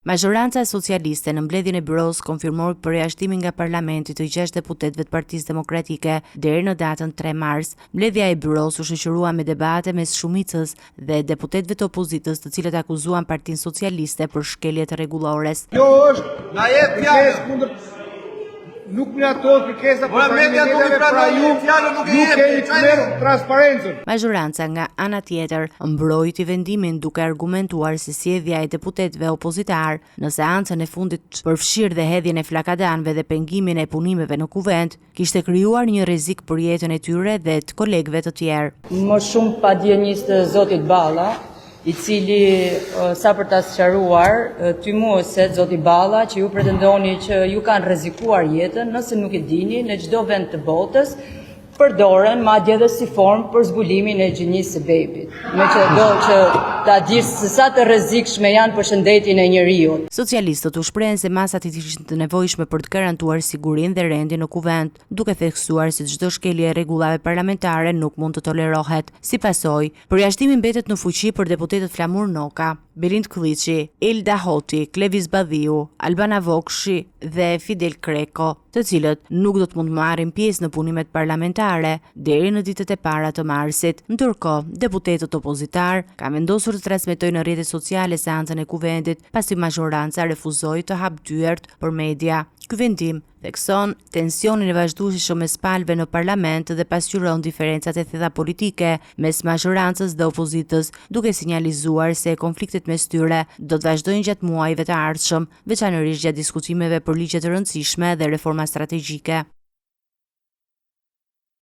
Majoranca socialiste në mbledhjen e byros konfirmoi përjashtimin nga parlamenti të 6 deputetëve të Partisë Demokratike deri në datën 3 mars. Mbledhja e byros u shoqërua me debate mes shumicës dhe deputetëve të opozitës, të cilët akuzuan Partinë Socialiste për shkelje të rregullores. Kjo është na jep fjalë. Nuk mjafton kërkesa për parlamentare, pra ju nuk keni të merr transparencën. Majoranca nga ana tjetër mbrojti vendimin duke argumentuar se sjellja e deputetëve opozitar në seancën e fundit përfshirë dhe hedhjen e flakadanëve dhe pengimin e punimeve në kuvent kishte krijuar një rrezik për jetën e tyre dhe të kolegëve të tjerë. Më shumë padjengjes të zotit Balla, i cili sa për ta sqaruar tymueset zoti Balla që ju pretendoni që ju kanë rrezikuar jetën, nëse nuk e dini, në çdo vend të botës përdoren madje edhe si formë për zbulimin e gjinisë së bebit. Me që do që ta dish se sa të rrezikshme janë për shëndetin e njeriu. Socialistët u shprehen se masat ishin të nevojshme për të garantuar sigurinë dhe rendin në kuvent, duke theksuar se çdo shkelje e rregullave parlamentare nuk mund të tolerohet. Si pasojë, përjashtimi mbetet në fuqi për deputetët Flamur Noka, Belind Klliçi, Elda Hoti, Klevis Badhiu, Albana Vokshi dhe Fidel Kreko, të cilët nuk do të mund marrin pjesë në punimet parlamentare deri në ditët e para të marsit. Ndërkohë, deputetët opozitar kanë vendosur të transmetojnë në rrjetet sociale seancën e kuvendit, pasi majoranca refuzoi të hapë dyert për media. Ky vendim thekson tensionin e vazhdueshëm mes palëve në parlament dhe pasqyron diferencat e thella politike mes majorancës dhe opozitës, duke sinjalizuar se konfliktet mes tyre do të vazhdojnë gjatë muajve të ardhshëm, veçanërisht gjatë diskutimeve për ligje të rëndësishme dhe reforma strategjike.